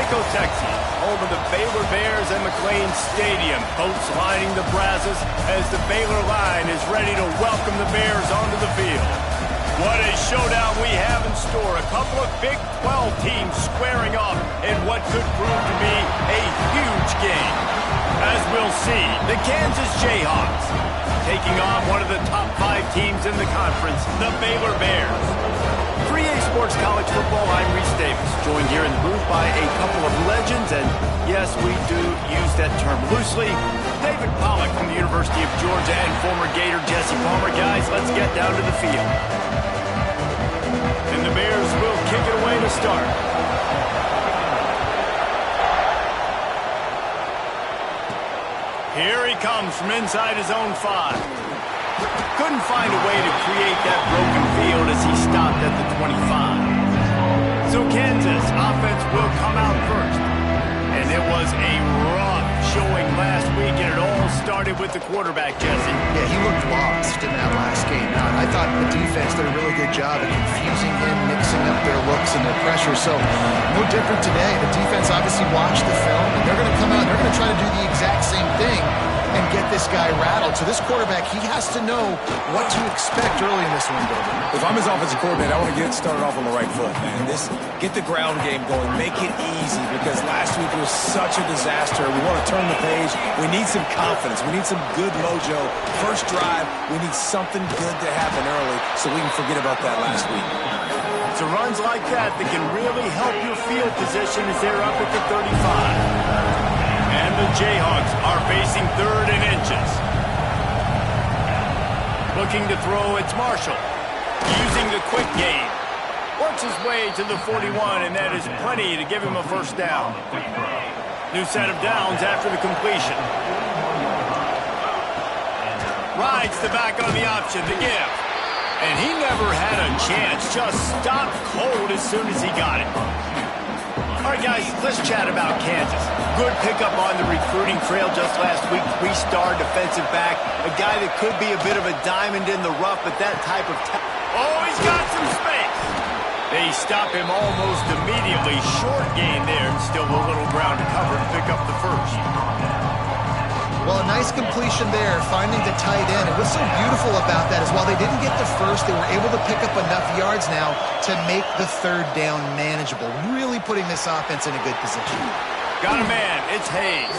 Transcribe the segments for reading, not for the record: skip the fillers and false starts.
Waco, Texas, home of the Baylor Bears and McLean Stadium. Boats lining the Brazos as the Baylor line is ready to welcome the Bears onto the field. What a showdown we have in store. A couple of Big 12 teams squaring off in what could prove to be a huge game. As we'll see, the Kansas Jayhawks taking on one of the top 5 teams in the conference, the Baylor Bears. For EA Sports College Football, I'm Reese Davis, joined here in the booth by a couple of legends, and yes, we do use that term loosely. David Pollack from the University of Georgia and former Gator Jesse Palmer. Guys, let's get down to the field. And the Bears will kick it away to start. Here he comes from inside his own 5. Couldn't find a way to create that broken field as he stopped at the 25. So Kansas offense will come out first. And it was a rough showing last week, and it all started with the quarterback, Jesse. Yeah, he looked lost in that last game. I thought the defense did a really good job of confusing him, mixing up their looks and their pressure. So no different today. The defense obviously watched the film, and they're going to come out and they're going to try to do the exact same thing and get this guy rattled. So this quarterback, he has to know what to expect early in this window. If I'm his offensive coordinator, I want to get started off on the right foot, man. Get the ground game going. Make it easy, because last week was such a disaster. We want to turn the page. We need some confidence. We need some good mojo. First drive, we need something good to happen early so we can forget about that last week. It's runs like that can really help your field position as they're up at the 35. And the Jayhawks are facing 3rd and inches. Looking to throw, it's Marshall. Using the quick game. Works his way to the 41, and that is plenty to give him a first down. New set of downs after the completion. Rides the back on the option to give. And he never had a chance. Just stopped cold as soon as he got it. All right, guys, let's chat about Kansas. Good pickup on the recruiting trail just last week. 3-star defensive back. A guy that could be a bit of a diamond in the rough, but that type of... Oh, he's got some space. They stop him almost immediately. Short gain there, and still a little ground to cover to pick up the first. Well, a nice completion there, finding the tight end. And what's so beautiful about that is while they didn't get the first, they were able to pick up enough yards now to make the 3rd down manageable. Really putting this offense in a good position. Got a man. It's Hayes.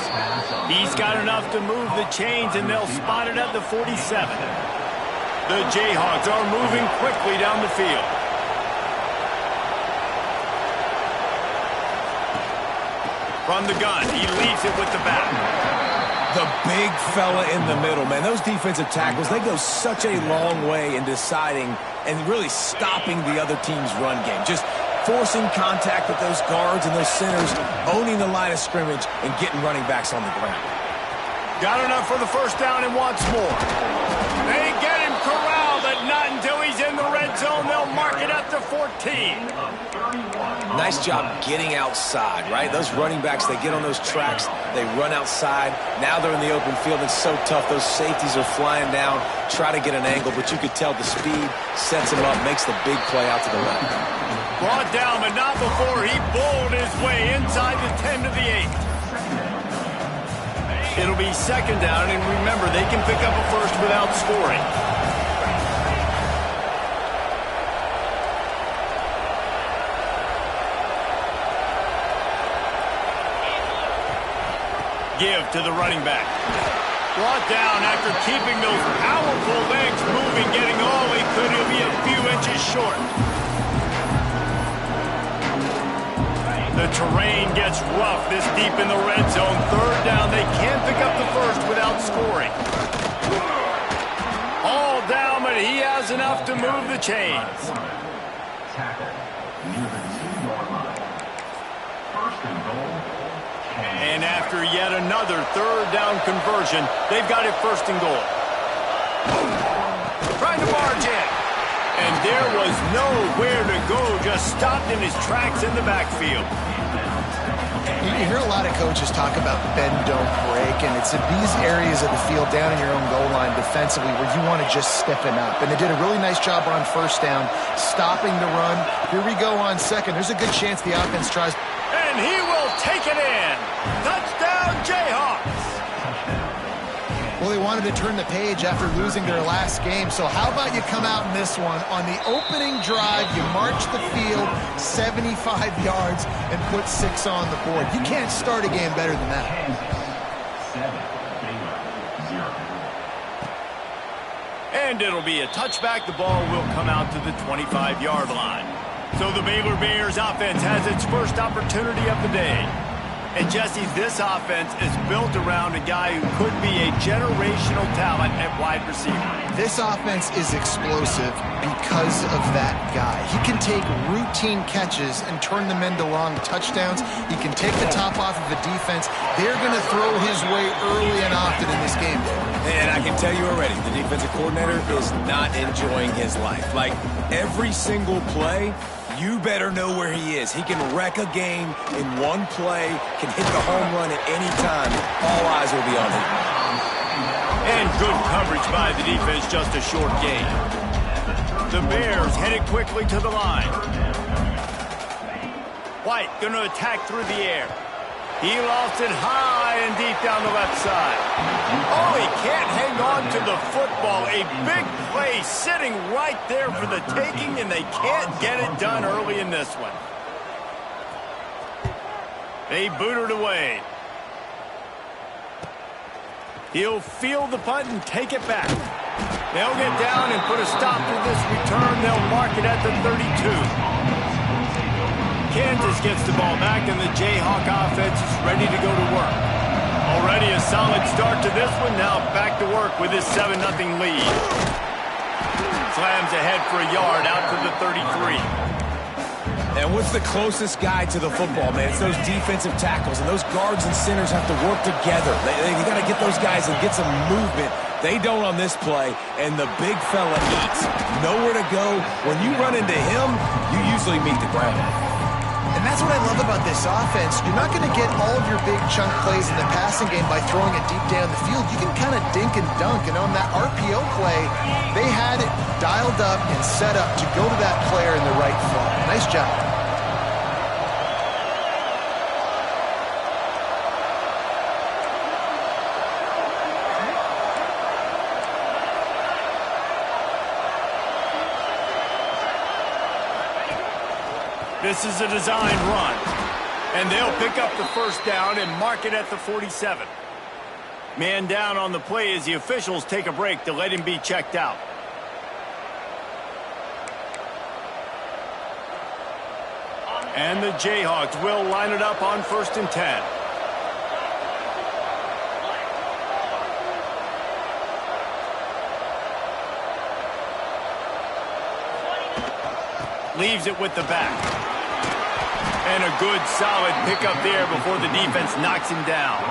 He's got enough to move the chains, and they'll spot it at the 47. The Jayhawks are moving quickly down the field. From the gun, he leads it with the back. The big fella in the middle, man. Those defensive tackles, they go such a long way in deciding and really stopping the other team's run game. Just forcing contact with those guards and those centers, owning the line of scrimmage, and getting running backs on the ground. Got enough for the first down and wants more. They get him corralled, but not until he's in the red zone. They'll mark it at the 14. Nice job getting outside, right? Those running backs, they get on those tracks, they run outside. Now they're in the open field. It's so tough. Those safeties are flying down, try to get an angle, but you could tell the speed sets him up, makes the big play out to the left. Brought down, but not before he bowled his way inside the 10 to the 8. It'll be 2nd down, and remember, they can pick up a first without scoring. Give to the running back. Brought down after keeping those powerful legs moving, getting all he could. He'll be a few inches short. The terrain gets rough this deep in the red zone. 3rd down. They can't pick up the first without scoring. All down, but he has enough to move the chains. And after yet another 3rd down conversion, they've got it 1st and goal. Trying to barge in. And there was nowhere to go, just stopped in his tracks in the backfield. You hear a lot of coaches talk about bend, don't break, and it's in these areas of the field down in your own goal line defensively where you want to just stiffen up. And they did a really nice job on 1st down, stopping the run. Here we go on 2nd. There's a good chance the offense tries. And he will take it in. Touchdown, Jayhawks. Well, they wanted to turn the page after losing their last game, so how about you come out in this one? On the opening drive, you march the field 75 yards and put 6 on the board. You can't start a game better than that. And it'll be a touchback. The ball will come out to the 25-yard line. So the Baylor Bears offense has its first opportunity of the day. And, Jesse, this offense is built around a guy who could be a generational talent at wide receiver. This offense is explosive because of that guy. He can take routine catches and turn them into long touchdowns. He can take the top off of a defense. They're going to throw his way early and often in this game. And I can tell you already, the defensive coordinator is not enjoying his life. Like, every single play, you better know where he is. He can wreck a game in one play, can hit the home run at any time. All eyes will be on him. And good coverage by the defense, just a short gain. The Bears headed quickly to the line. White going to attack through the air. He lost it high and deep down the left side. Oh, he can't hang on to the football. A big play sitting right there for the taking, and they can't get it done early in this one. They boot it away. He'll field the punt and take it back. They'll get down and put a stop to this return. They'll mark it at the 32. Kansas gets the ball back, and the Jayhawk offense is ready to go to work. Already a solid start to this one. Now back to work with his 7-0 lead. Slams ahead for a yard out to the 33. And what's the closest guy to the football, man? It's those defensive tackles, and those guards and centers have to work together. They got to get those guys and get some movement. They don't on this play, and the big fella eats. Nowhere to go. When you run into him, you usually meet the ground. And that's what I love about this offense. You're not going to get all of your big chunk plays in the passing game by throwing it deep down the field. You can kind of dink and dunk. And on that RPO play, they had it dialed up and set up to go to that player in the right slot. Nice job. This is a designed run, and they'll pick up the first down and mark it at the 47. Man down on the play as the officials take a break to let him be checked out. And the Jayhawks will line it up on 1st and 10. Leaves it with the back. And a good, solid pickup there before the defense knocks him down.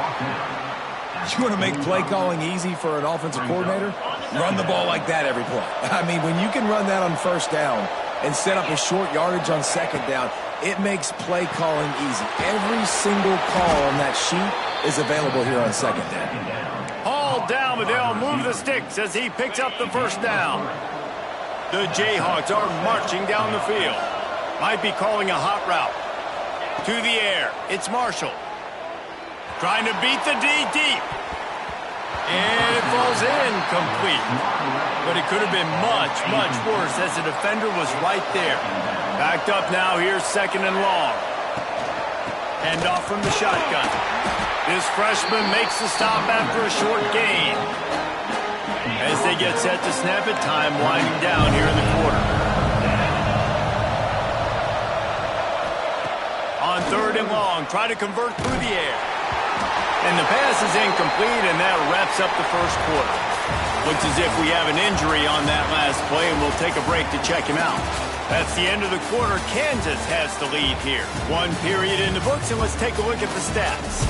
You want to make play calling easy for an offensive coordinator? Run the ball like that every play. I mean, when you can run that on 1st down and set up a short yardage on 2nd down, it makes play calling easy. Every single call on that sheet is available here on 2nd down. Hauled down, but they'll move the sticks as he picks up the first down. The Jayhawks are marching down the field. Might be calling a hot route. To the air, it's Marshall. Trying to beat the D deep. And it falls incomplete. But it could have been much, much worse as the defender was right there. Backed up now, here's 2nd and long. Hand off from the shotgun. This freshman makes the stop after a short gain. As they get set to snap it, time winding down here in the quarter. On 3rd and long, try to convert through the air. And the pass is incomplete, and that wraps up the first quarter. Looks as if we have an injury on that last play, and we'll take a break to check him out. That's the end of the quarter. Kansas has the lead here. 1 period in the books, and let's take a look at the stats.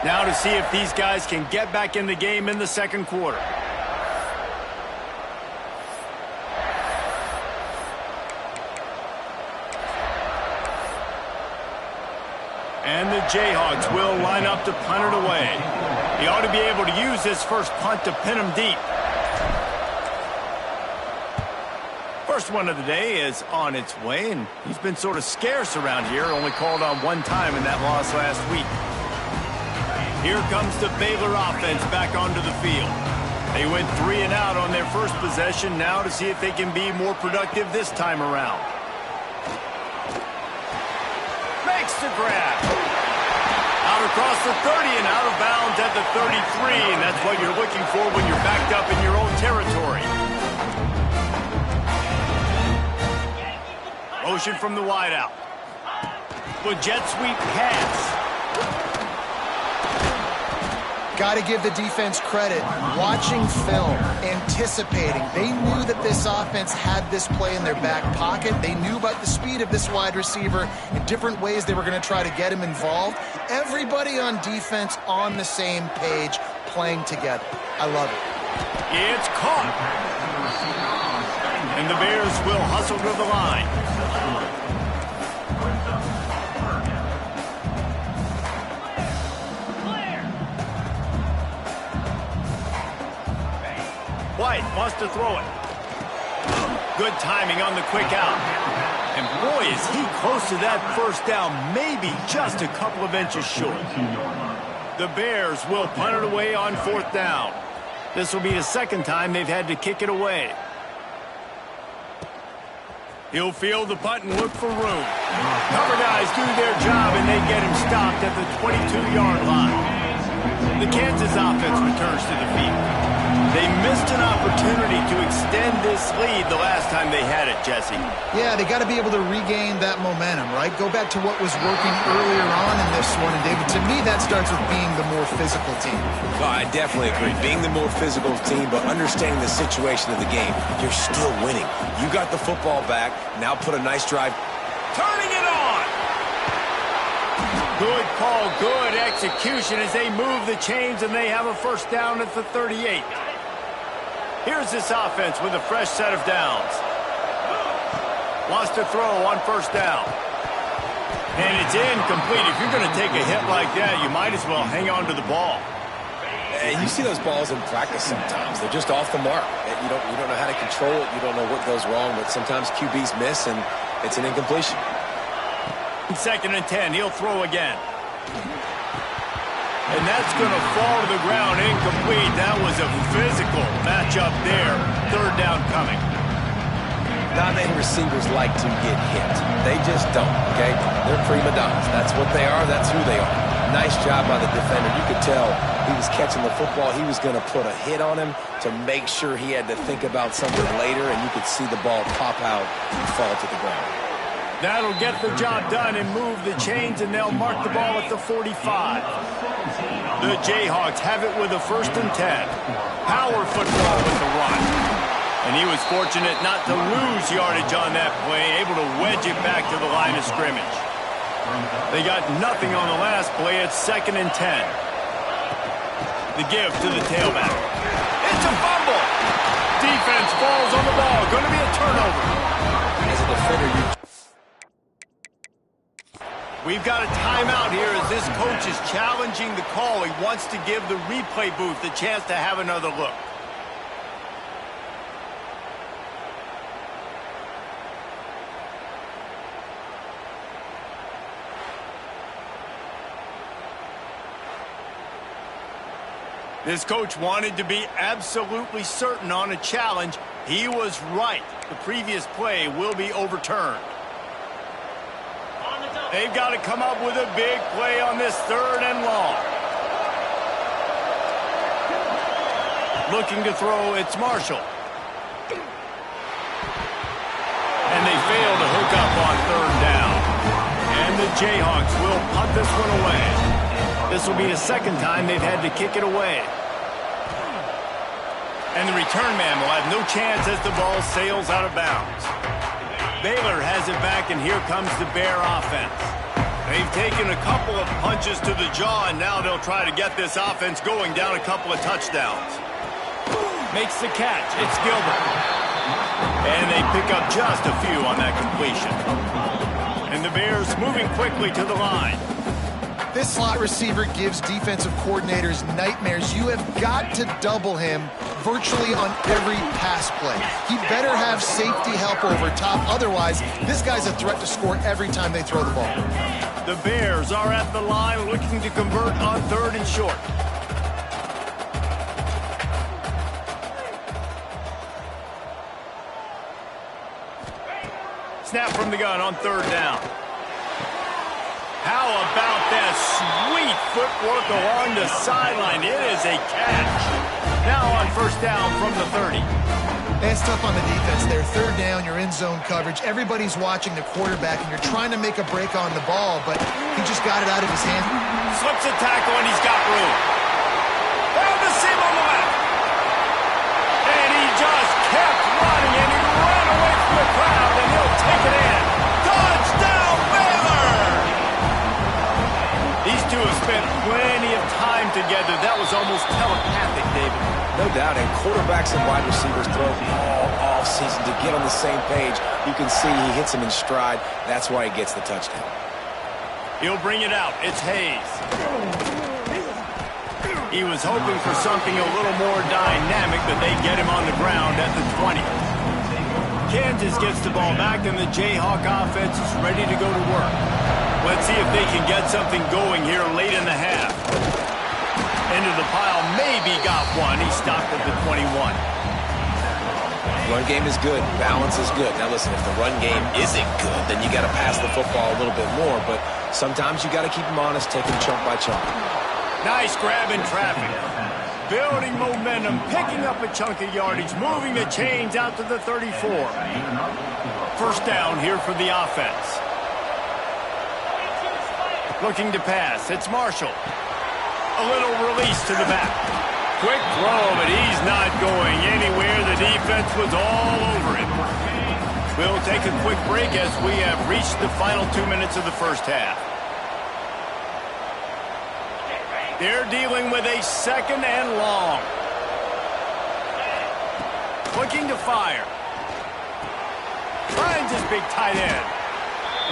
Now to see if these guys can get back in the game in the 2nd quarter. And the Jayhawks will line up to punt it away. He ought to be able to use this first punt to pin him deep. First one of the day is on its way, and he's been sort of scarce around here, only called on one time in that loss last week. Here comes the Baylor offense back onto the field. They went 3 and out on their first possession, now to see if they can be more productive this time around. Makes the grab. Out across the 30 and out of bounds at the 33, and that's what you're looking for when you're backed up in your own territory. Motion from the wideout. Good jet sweep pass. Got to give the defense credit. Watching film, anticipating. They knew that this offense had this play in their back pocket. They knew about the speed of this wide receiver and different ways they were going to try to get him involved. Everybody on defense on the same page, playing together. I love it. It's caught. And the Bears will hustle to the line. White wants to throw it. Good timing on the quick out. And boy, is he close to that first down, maybe just a couple of inches short. The Bears will punt it away on 4th down. This will be the second time they've had to kick it away. He'll field the punt and look for room. Cover guys do their job, and they get him stopped at the 22-yard line. The Kansas offense returns to the field. They missed an opportunity to extend this lead the last time they had it, Jesse. Yeah, they got to be able to regain that momentum, right? Go back to what was working earlier on in this one. And, David, to me, that starts with being the more physical team. Oh, I definitely agree. Being the more physical team, but understanding the situation of the game. You're still winning. You got the football back. Now put a nice drive. Turning it on! Good call, good execution as they move the chains, and they have a first down at the 38. Here's this offense with a fresh set of downs. Wants to throw on first down. And it's incomplete. If you're going to take a hit like that, you might as well hang on to the ball. And you see those balls in practice sometimes. They're just off the mark. You don't know how to control it. You don't know what goes wrong, but sometimes QBs miss, and it's an incompletion. 2nd and 10, he'll throw again. And that's going to fall to the ground, incomplete. That was a physical matchup there. 3rd down coming. Not many receivers like to get hit. They just don't, okay? They're prima donnas. That's what they are. That's who they are. Nice job by the defender. You could tell he was catching the football. He was going to put a hit on him to make sure he had to think about something later, and you could see the ball pop out and fall to the ground. That'll get the job done and move the chains, and they'll mark the ball at the 45. The Jayhawks have it with a 1st and 10. Power football with the run. And he was fortunate not to lose yardage on that play, able to wedge it back to the line of scrimmage. They got nothing on the last play. It's 2nd and 10. The give to the tailback. It's a fumble. Defense falls on the ball. Going to be a turnover. As a defender, We've got a timeout here as this coach is challenging the call. He wants to give the replay booth a chance to have another look. This coach wanted to be absolutely certain on a challenge. He was right. The previous play will be overturned. They've got to come up with a big play on this 3rd and long. Looking to throw, it's Marshall. And they fail to hook up on 3rd down. And the Jayhawks will punt this one away. This will be the second time they've had to kick it away. And the return man will have no chance as the ball sails out of bounds. Baylor has it back, and here comes the Bear offense. They've taken a couple of punches to the jaw, and now they'll try to get this offense going down a couple of touchdowns. Makes the catch. It's Gilbert. And they pick up just a few on that completion. And the Bears moving quickly to the line. This slot receiver gives defensive coordinators nightmares. You have got to double him virtually on every pass play. He better have safety help over top. Otherwise, this guy's a threat to score every time they throw the ball. The Bears are at the line looking to convert on 3rd and short. Snap from the gun on 3rd down. How about that sweet footwork along the sideline? It is a catch. Now on 1st down from the 30. It's tough on the defense there. 3rd down, you're in zone coverage. Everybody's watching the quarterback, and you're trying to make a break on the ball, but he just got it out of his hand. Slips a tackle, and he's got room. Found the seam on the left. And he just kept running, and he ran away from the crowd, and he'll take it in. Touchdown, Baylor! These two have spent plenty of time together. That was almost telepathic, David. No doubt, and quarterbacks and wide receivers throw all off-season to get on the same page. You can see he hits him in stride. That's why he gets the touchdown. He'll bring it out. It's Hayes. He was hoping for something a little more dynamic, but they get him on the ground at the 20. Kansas gets the ball back, and the Jayhawk offense is ready to go to work. Let's see if they can get something going here late in the half. Into the pile, maybe got one. He stopped at the 21. Run game is good. Balance is good. Now listen, if the run game isn't good, then you got to pass the football a little bit more. But sometimes you got to keep them honest, take them chunk by chunk. Nice grab in traffic. Building momentum, picking up a chunk of yardage, moving the chains out to the 34. 1st down here for the offense. Looking to pass. It's Marshall. A little release to the back. Quick throw, but he's not going anywhere. The defense was all over him. We'll take a quick break as we have reached the final 2 minutes of the 1st half. They're dealing with a 2nd and long. Looking to fire. Finds his big tight end.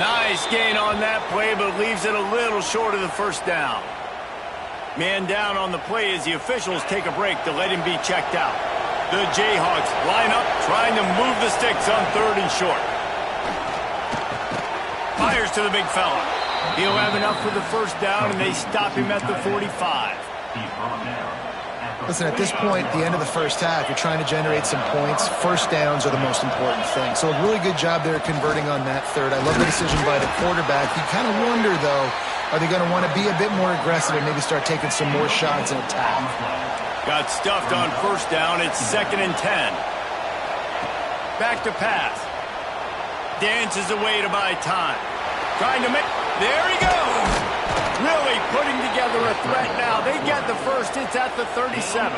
Nice gain on that play, but leaves it a little short of the 1st down. Man down on the play as the officials take a break to let him be checked out. The Jayhawks line up, trying to move the sticks on 3rd and short. Fires to the big fella. He'll have enough for the 1st down, and they stop him at the 45. Listen, at this point, the end of the 1st half, you're trying to generate some points. 1st downs are the most important thing. So a really good job there converting on that 3rd. I love the decision by the quarterback. You kind of wonder, though, are they going to want to be a bit more aggressive and maybe start taking some more shots and attack? Got stuffed on 1st down. It's 2nd and 10. Back to pass. Dances away to buy time. Trying to make... There he goes! Really putting together a threat now. They get the 1st. It's at the 37.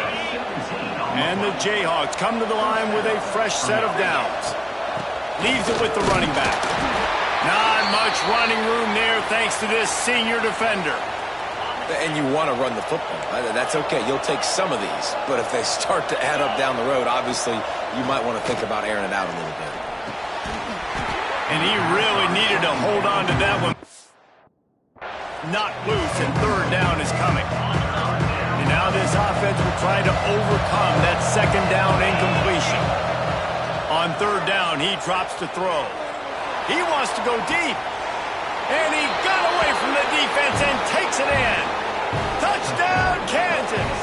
And the Jayhawks come to the line with a fresh set of downs. Leaves it with the running back. Not much running room there thanks to this senior defender. And you want to run the football. That's okay. You'll take some of these. But if they start to add up down the road, obviously, you might want to think about airing it out a little bit. And he really needed to hold on to that one. Not loose, and 3rd down is coming. And now this offense will try to overcome that 2nd down incompletion. On 3rd down, he drops to throw. He wants to go deep. And he got away from the defense and takes it in. Touchdown, Kansas.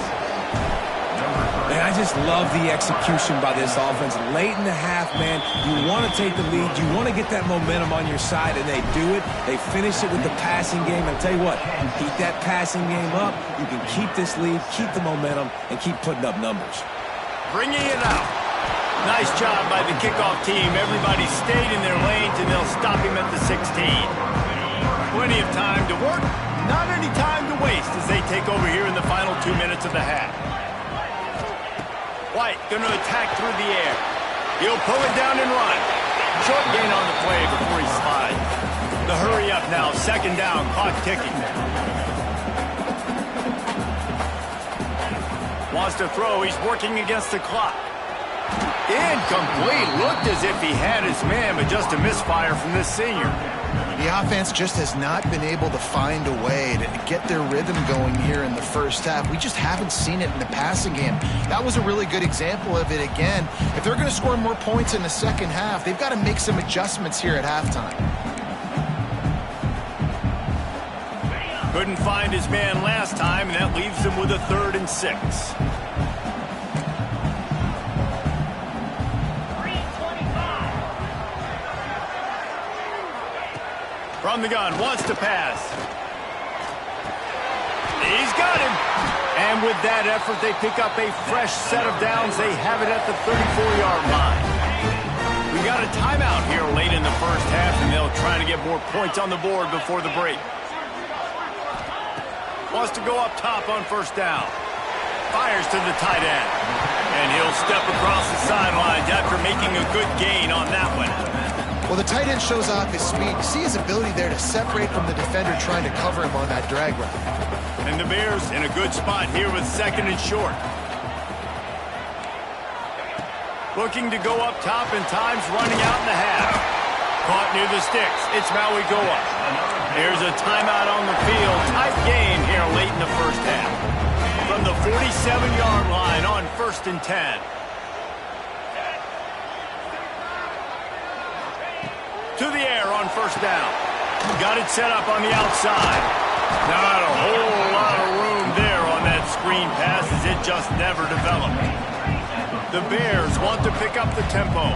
Man, I just love the execution by this offense. Late in the half, man, you want to take the lead. You want to get that momentum on your side, and they do it. They finish it with the passing game. And I'll tell you what, keep that passing game up. You can keep this lead, keep the momentum, and keep putting up numbers. Bringing it out. Nice job by the kickoff team. Everybody stayed in their lanes, and they'll stop him at the 16. Plenty of time to work, not any time to waste as they take over here in the final 2 minutes of the half. White going to attack through the air. He'll pull it down and run. Short gain on the play before he slides. The hurry up now, 2nd down, clock ticking. Wants to throw, he's working against the clock. Incomplete. Looked as if he had his man, but just a misfire from this senior. The offense just has not been able to find a way to get their rhythm going here in the first half. We just haven't seen it in the passing game. That was a really good example of it again. If they're going to score more points in the second half, they've got to make some adjustments here at halftime. Couldn't find his man last time, and that leaves him with a 3rd and 6. From the gun, wants to pass. He's got him. And with that effort, they pick up a fresh set of downs. They have it at the 34-yard line. We got a timeout here late in the first half, and they'll try to get more points on the board before the break. Wants to go up top on 1st down. Fires to the tight end. And he'll step across the sidelines after making a good gain on that one. Well, the tight end shows off his speed. You see his ability there to separate from the defender trying to cover him on that drag route. And the Bears in a good spot here with 2nd and short. Looking to go up top, and time's running out in the half. Caught near the sticks. It's Maui Goa. There's a timeout on the field. Tight game here late in the first half. From the 47-yard line on 1st and 10. To the air on 1st down. Got it set up on the outside. Not a whole lot of room there on that screen pass, as it just never developed. The Bears want to pick up the tempo.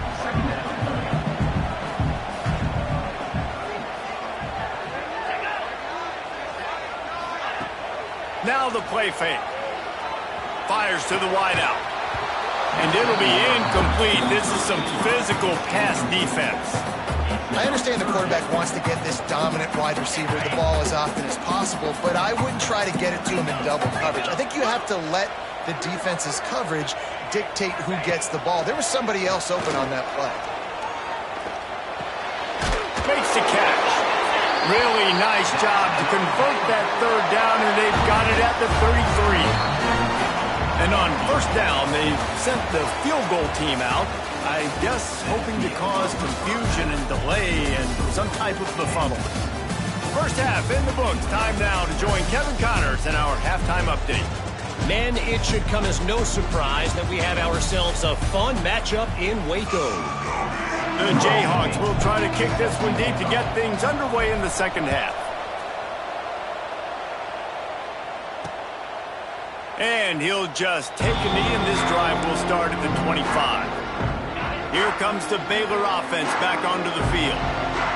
Now the play fake. Fires to the wideout. And it'll be incomplete. This is some physical pass defense. I understand the quarterback wants to get this dominant wide receiver the ball as often as possible, but I wouldn't try to get it to him in double coverage. I think you have to let the defense's coverage dictate who gets the ball. There was somebody else open on that play. Makes the catch. Really nice job to convert that 3rd down, and they've got it at the 33. And on 1st down, they sent the field goal team out, I guess hoping to cause confusion and delay and some type of befuddlement. First half in the books. Time now to join Kevin Connors in our halftime update. Men, it should come as no surprise that we have ourselves a fun matchup in Waco. The Jayhawks will try to kick this one deep to get things underway in the second half. And he'll just take a knee, and this drive will start at the 25. Here comes the Baylor offense back onto the field.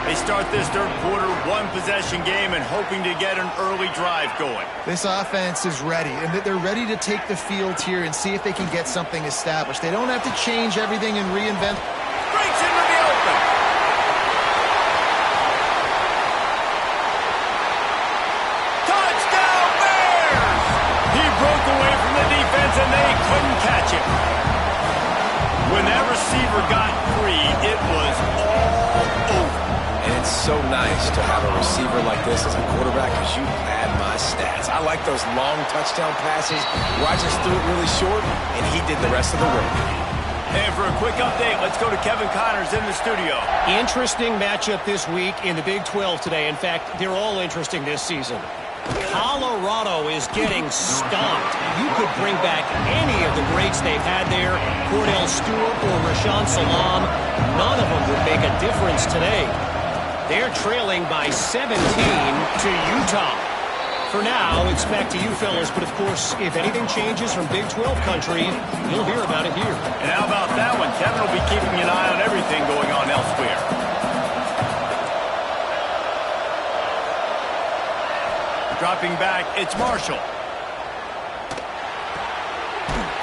They start this 3rd quarter, 1-possession game, and hoping to get an early drive going. This offense is ready, and they're ready to take the field here and see if they can get something established. They don't have to change everything and reinvent. Breaks into the open. Touchdown, Bears! He broke away from the defense, and they couldn't catch him. When that receiver got free, it was all over. And it's so nice to have a receiver like this as a quarterback, because you had my stats. I like those long touchdown passes where I just threw it really short, and he did the rest of the work. And for a quick update, let's go to Kevin Connors in the studio. Interesting matchup this week in the Big 12 today. In fact, they're all interesting this season. Colorado is getting stomped. You could bring back any of the greats they've had there, Cordell Stewart or Rashaan Salaam. None of them would make a difference today. They're trailing by 17 to Utah. For now, it's back to you fellas, but of course, if anything changes from Big 12 country, you'll hear about it here. And how about that one? Kevin will be keeping an eye on everything going on elsewhere. Dropping back, it's Marshall.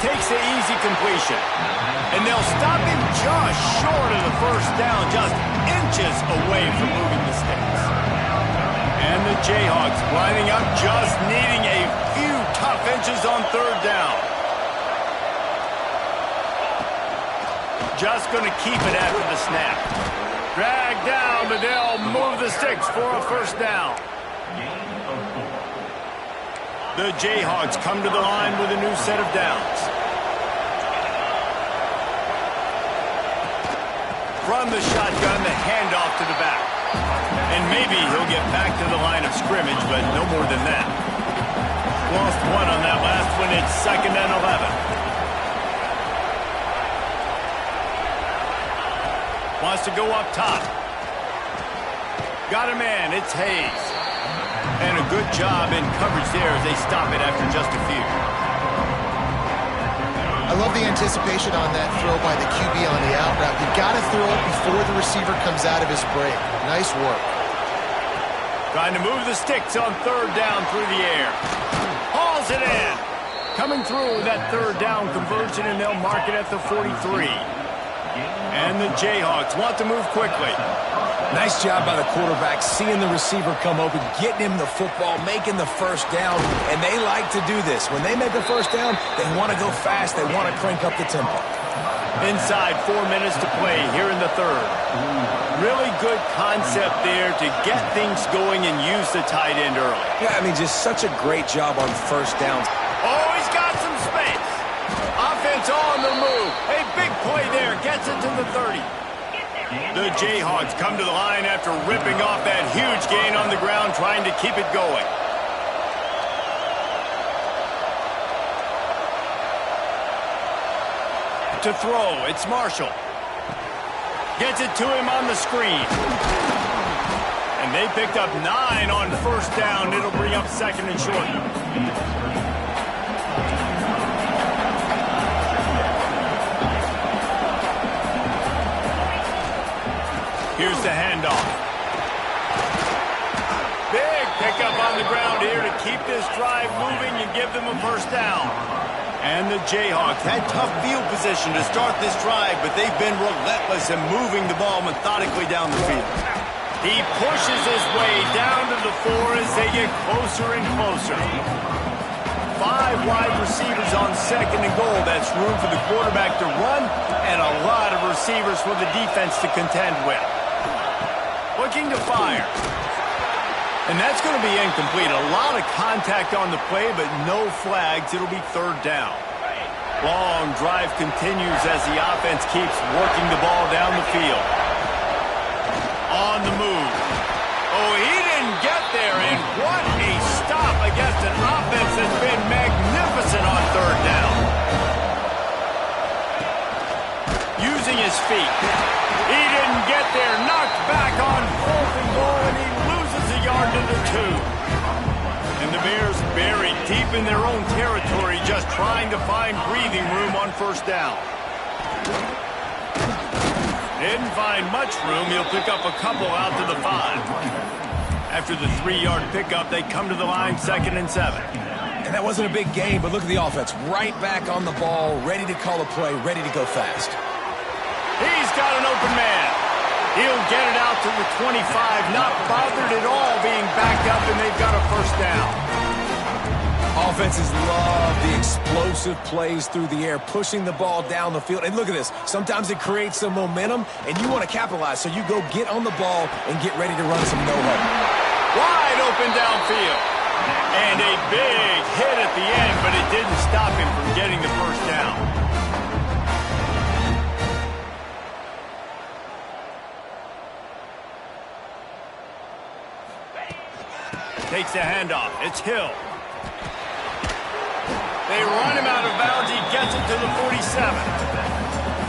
Takes the easy completion. And they'll stop him just short of the 1st down, just inches away from moving the sticks. And the Jayhawks lining up, just needing a few tough inches on 3rd down. Just going to keep it after the snap. Drag down, but they'll move the sticks for a 1st down. The Jayhawks come to the line with a new set of downs. from the shotgun, the handoff to the back. And maybe he'll get back to the line of scrimmage, but no more than that. Lost one on that last one. It's 2nd and 11. Wants to go up top. Got a man. It's Hayes. And a good job in coverage there as they stop it after just a few. I love the anticipation on that throw by the QB on the out route. You got to throw it before the receiver comes out of his break. Nice work. Trying to move the sticks on 3rd down through the air. Hauls it in. Coming through that 3rd down conversion, and they'll mark it at the 43. And the Jayhawks want to move quickly. Nice job by the quarterback, seeing the receiver come open, getting him the football, making the first down, and they like to do this. When they make a first down, they want to go fast. They want to crank up the tempo. Inside 4 minutes to play here in the 3rd. Really good concept there to get things going and use the tight end early. Yeah, I mean, just such a great job on first downs. Oh, he's got some space. Offense on the move. A big play there. Gets it to the 30. The Jayhawks come to the line after ripping off that huge gain on the ground, trying to keep it going. To throw, it's Marshall. Gets it to him on the screen. And they picked up 9 on first down. It'll bring up 2nd and short. Here's the handoff. Big pickup on the ground here to keep this drive moving and give them a first down. And the Jayhawks had tough field position to start this drive, but they've been relentless in moving the ball methodically down the field. He pushes his way down to the 4 as they get closer and closer. 5 wide receivers on 2nd and goal. That's room for the quarterback to run and a lot of receivers for the defense to contend with. Looking to fire. And that's going to be incomplete. A lot of contact on the play, but no flags. It'll be 3rd down. Long drive continues as the offense keeps working the ball down the field. On the move. Oh, he didn't get there, and what a stop against an offense that's been magnificent on 3rd down. Using his feet. He didn't get there. Knocked back on 4th and goal, and he loses a yard to the 2. And the Bears buried deep in their own territory, just trying to find breathing room on first down. Didn't find much room. He'll pick up a couple out to the 5. After the 3-yard pickup, they come to the line 2nd and 7. And that wasn't a big gain, but look at the offense. Right back on the ball, ready to call a play, ready to go fast. He's got an open man. He'll get it out to the 25, not bothered at all being backed up, and they've got a first down. Offenses love the explosive plays through the air, pushing the ball down the field. And look at this. Sometimes it creates some momentum, and you want to capitalize. So you go get on the ball and get ready to run some no-huddle. Wide open downfield. And a big hit at the end, but it didn't stop him from getting the first down. Takes the handoff. It's Hill. They run him out of bounds. He gets it to the 47.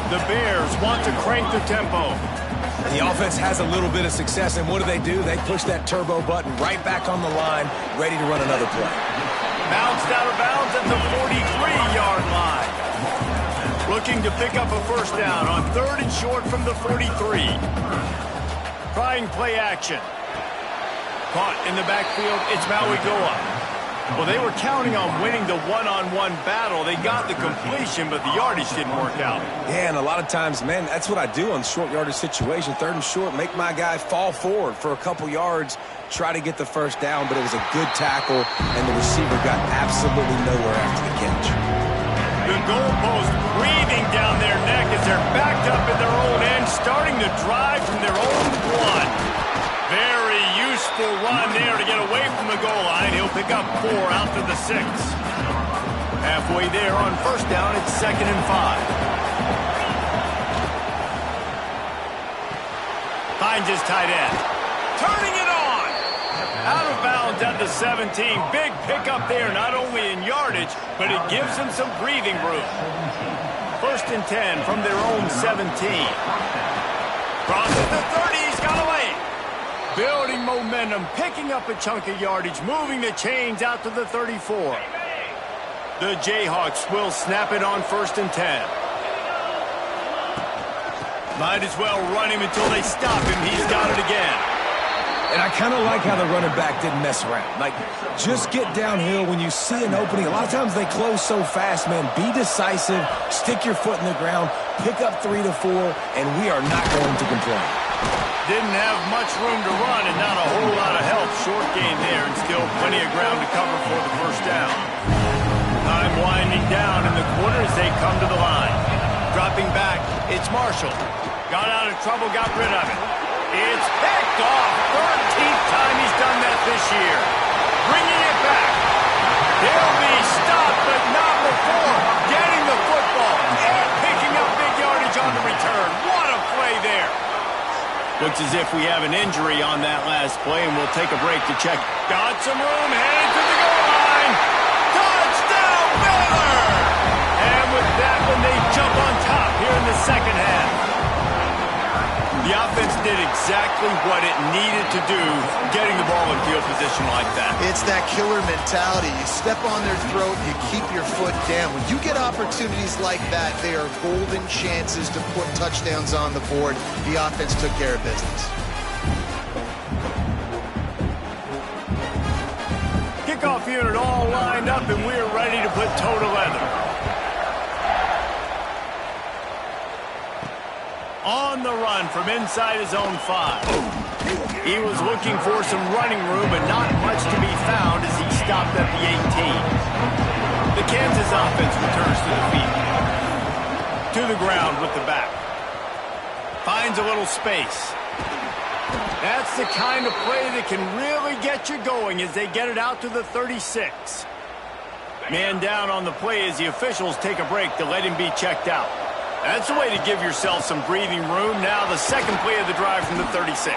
The Bears want to crank the tempo. And the offense has a little bit of success, and what do? They push that turbo button right back on the line, ready to run another play. Bounced out of bounds at the 43-yard line. Looking to pick up a first down on 3rd and short from the 43. Trying play action. Caught in the backfield, it's Maui Goa. Well, they were counting on winning the one-on-one battle. They got the completion, but the yardage didn't work out. Yeah, and a lot of times, man, that's what I do on short yardage situation. 3rd and short, make my guy fall forward for a couple yards, try to get the first down, but it was a good tackle, and the receiver got absolutely nowhere after the catch. The goalpost breathing down their neck as they're backed up in their own end, starting to drive from their own one. Very useful run there to get away from the goal line. He'll pick up 4 out to the 6. Halfway there on first down, it's 2nd and 5. Finds his tight end. Turning it on. Out of bounds at the 17. Big pickup there, not only in yardage, but it gives him some breathing room. 1st and 10 from their own 17. Crosses the 30. He's got a lane. Building momentum, picking up a chunk of yardage, moving the chains out to the 34. The Jayhawks will snap it on 1st and 10. Might as well run him until they stop him. He's got it again. And I kind of like how the running back didn't mess around. Like, just get downhill when you see an opening. A lot of times they close so fast, man. Be decisive, stick your foot in the ground, pick up 3 to 4, and we are not going to complain. Didn't have much room to run and not a whole lot of help. Short gain there and still plenty of ground to cover for the 1st down. Time winding down in the quarter as they come to the line. Dropping back, it's Marshall. Got out of trouble, got rid of it. It's picked off. 13th time he's done that this year. Bringing it back. He'll be stopped, but not before getting the football and picking up big yardage on the return. What a play there. Looks as if we have an injury on that last play, and we'll take a break to check. Got some room, headed to the goal line. Touchdown, Baylor! And with that one, they jump on top here in the 2nd half. The offense did exactly what it needed to do, getting the ball in field position like that. It's that killer mentality. You step on their throat, you keep your foot down. When you get opportunities like that, they are golden chances to put touchdowns on the board. The offense took care of business. Kickoff unit all lined up, and we're ready to put toe to leather. On the run from inside his own 5. He was looking for some running room, but not much to be found as he stopped at the 18. The Kansas offense returns to the field. To the ground with the back. Finds a little space. That's the kind of play that can really get you going as they get it out to the 36. Man down on the play as the officials take a break to let him be checked out. That's a way to give yourself some breathing room. Now the 2nd play of the drive from the 36.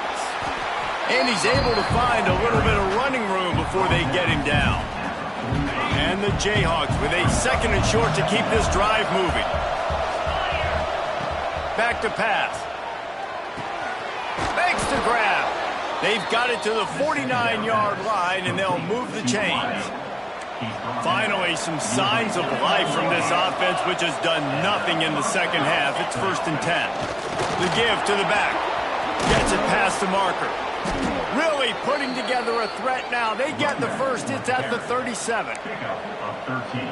And he's able to find a little bit of running room before they get him down. And the Jayhawks with a 2nd and short to keep this drive moving. Back to pass. Makes the grab. They've got it to the 49-yard line, and they'll move the chains. Finally, some signs of life from this offense, which has done nothing in the 2nd half. It's 1st and 10. The give to the back. Gets it past the marker. Really putting together a threat now. They get the first. It's at the 37.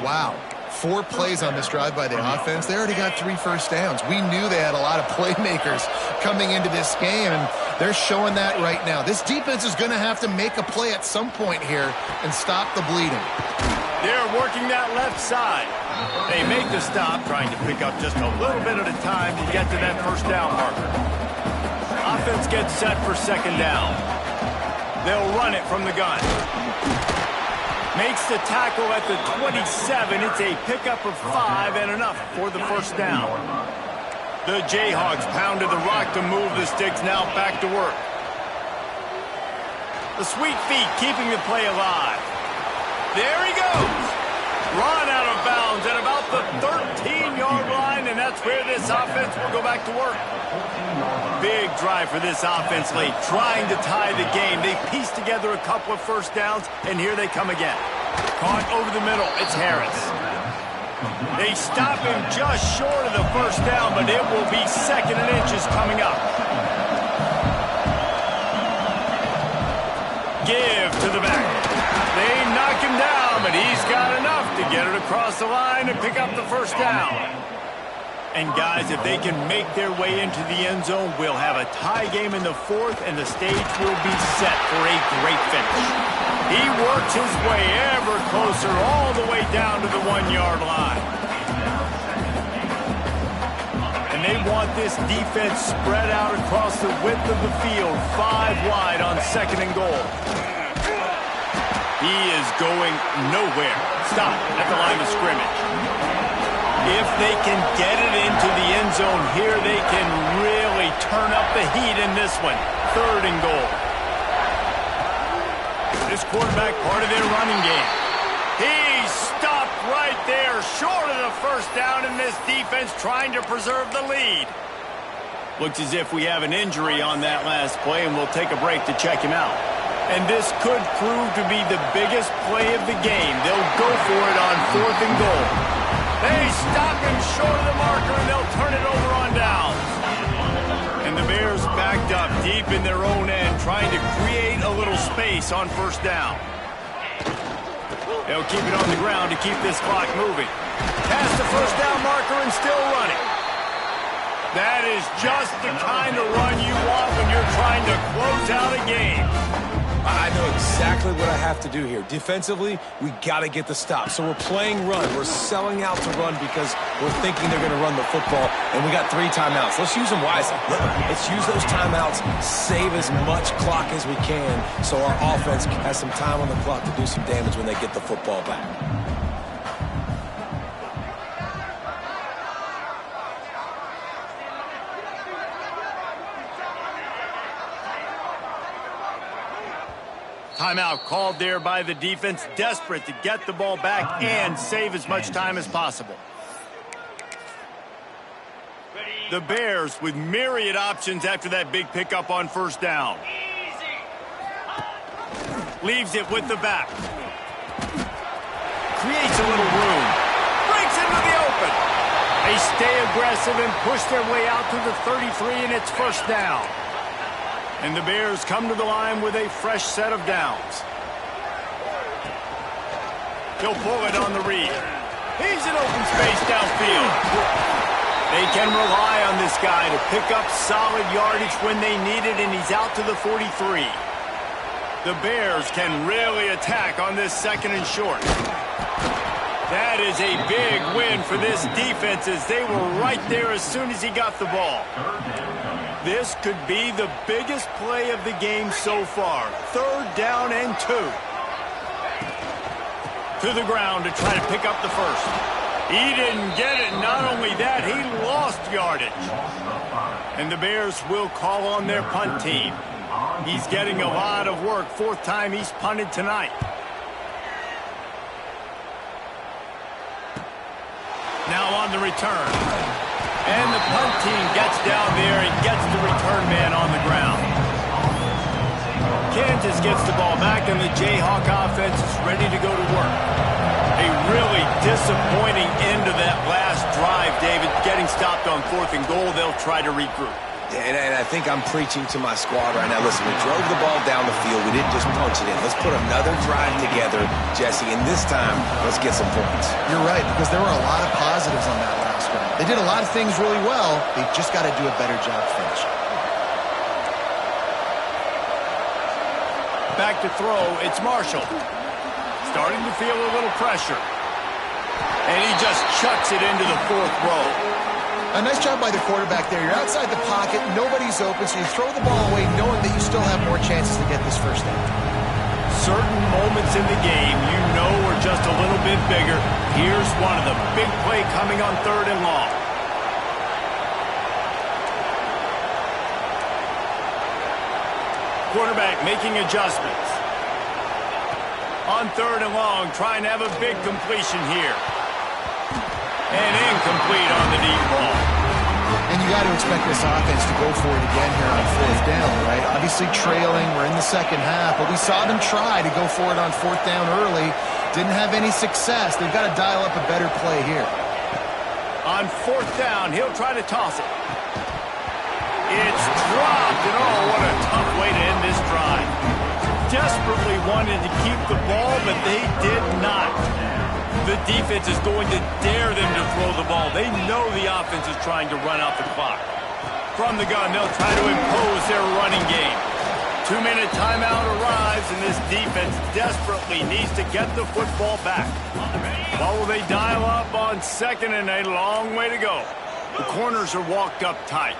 Wow. 4 plays on this drive by the offense. They already got 3 first downs. We knew they had a lot of playmakers coming into this game, and they're showing that right now. This defense is going to have to make a play at some point here and stop the bleeding. They're working that left side. They make the stop, trying to pick up just a little bit at a time to get to that 1st down marker. Offense gets set for 2nd down. They'll run it from the gun. Makes the tackle at the 27. It's a pickup of 5 and enough for the 1st down. The Jayhawks pounded the rock to move the sticks. Now back to work. The sweet feet keeping the play alive. There he goes. Run out of bounds at about the 13-yard line, and that's where this offense will go back to work. Big drive for this offense late, trying to tie the game. They pieced together a couple of 1st downs, and here they come again. Caught over the middle. It's Harris. They stop him just short of the 1st down, but it will be 2nd and inches coming up. Give to the back. They knock him down, but he's got enough to get it across the line and pick up the 1st down. And guys, if they can make their way into the end zone, we'll have a tie game in the 4th, and the stage will be set for a great finish. He works his way ever closer all the way down to the 1-yard line. And they want this defense spread out across the width of the field, 5 wide on 2nd and goal. He is going nowhere. Stop at the line of scrimmage. If they can get it into the end zone here, they can really really turn up the heat in this one. 3rd and goal. This quarterback part of their running game. He's stopped right there, short of the first down, and this defense trying to preserve the lead. Looks as if we have an injury on that last play, and we'll take a break to check him out. And this could prove to be the biggest play of the game. They'll go for it on 4th and goal. They stop him short of the marker, and they'll turn it over on downs. And the Bears backed up deep in their own end, trying to create a little space on 1st down. They'll keep it on the ground to keep this clock moving. Past the 1st down marker and still running. That is just the kind of run you want when you're trying to close out a game. I know exactly what I have to do here. Defensively, we got to get the stop. So we're playing run. We're selling out to run because we're thinking they're going to run the football, and we got 3 timeouts. Let's use them wisely. Let's use those timeouts, save as much clock as we can so our offense has some time on the clock to do some damage when they get the football back. Timeout called there by the defense, desperate to get the ball back and save as much time as possible. The Bears with myriad options after that big pickup on 1st down. Leaves it with the back. Creates a little room. Breaks into the open. They stay aggressive and push their way out to the 33, and it's 1st down. And the Bears come to the line with a fresh set of downs. He'll pull it on the read. He's in open space downfield. They can rely on this guy to pick up solid yardage when they need it, and he's out to the 43. The Bears can really attack on this 2nd and short. That is a big win for this defense, as they were right there as soon as he got the ball. This could be the biggest play of the game so far. 3rd down and 2. To the ground to try to pick up the 1st. He didn't get it. Not only that, he lost yardage. And the Bears will call on their punt team. He's getting a lot of work. 4th time he's punted tonight. Now on the return. And the punt team gets down there and gets the return man on the ground. Kansas gets the ball back, and the Jayhawk offense is ready to go to work. A really disappointing end to that last drive, David. Getting stopped on 4th and goal, they'll try to regroup. And I think I'm preaching to my squad right now. Listen, we drove the ball down the field. We didn't just punch it in. Let's put another drive together, Jesse, and this time, let's get some points. You're right, because there were a lot of positives on that last drive. They did a lot of things really well. They've just got to do a better job finishing. Back to throw, it's Marshall. Starting to feel a little pressure. And he just chucks it into the 4th row. A nice job by the quarterback there. You're outside the pocket, nobody's open, so you throw the ball away knowing that you still have more chances to get this 1st down. Certain moments in the game you know are just a little bit bigger. Here's one of the big play coming on 3rd and long. Quarterback making adjustments. On 3rd and long, trying to have a big completion here. And incomplete on the deep ball. And you got to expect this offense to go for it again here on 4th down, right? Obviously trailing, we're in the 2nd half, but we saw them try to go for it on 4th down early. Didn't have any success. They've got to dial up a better play here. On 4th down, he'll try to toss it. It's dropped, and oh, what a tough way to end this drive. Desperately wanted to keep the ball, but they did not. The defense is going to dare them to throw the ball. They know the offense is trying to run out the clock. From the gun, they'll try to impose their running game. 2-minute timeout arrives, and this defense desperately needs to get the football back. What will they dial up on 2nd and a long way to go? The corners are walked up tight.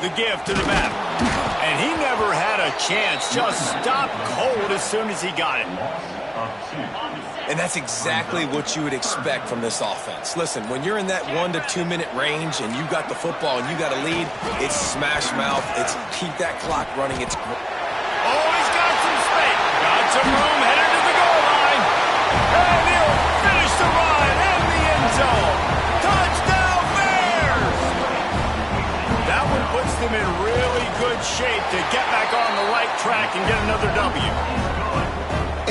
The give to the back. And he never had a chance. Just stopped cold as soon as he got it. And that's exactly what you would expect from this offense. Listen, when you're in that 1 to 2 minute range and you've got the football and you got a lead, it's smash mouth. It's keep that clock running. It's Oh, he's got some space. Got some room headed to the goal line. And he'll finish the run in the end zone. Touchdown Bears! That one puts them in really good shape to get back on the right track and get another W.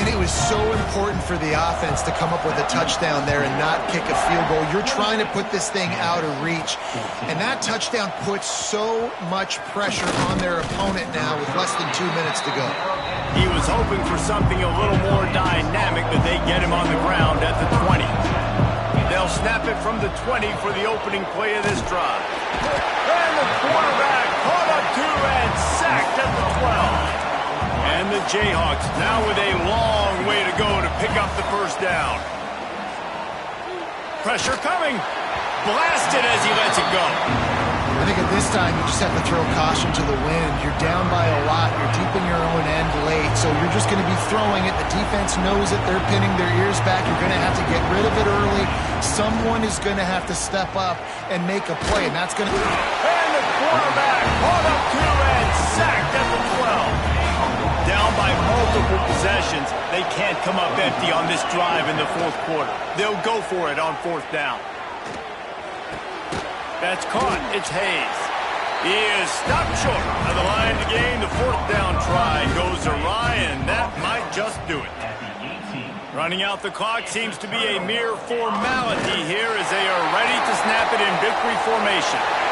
And it was so important for the offense to come up with a touchdown there and not kick a field goal. You're trying to put this thing out of reach. And that touchdown puts so much pressure on their opponent now with less than 2 minutes to go. He was hoping for something a little more dynamic, but they get him on the ground at the 20. They'll snap it from the 20 for the opening play of this drive. And the quarterback caught up to and sacked at the 12. And the Jayhawks now with a long way to go to pick up the first down. Pressure coming. Blasted as he lets it go. I think at this time you just have to throw caution to the wind. You're down by a lot. You're deep in your own end late. So you're just going to be throwing it. The defense knows it. They're pinning their ears back. You're going to have to get rid of it early. Someone is going to have to step up and make a play. And that's going to... And the quarterback caught up to and sacked at the 12. Down by multiple possessions, they can't come up empty on this drive in the fourth quarter. They'll go for it on fourth down. That's caught. It's Hayes. He is stopped short of the line to gain. The fourth down try goes awry, and that might just do it. Running out the clock seems to be a mere formality here as they are ready to snap it in victory formation.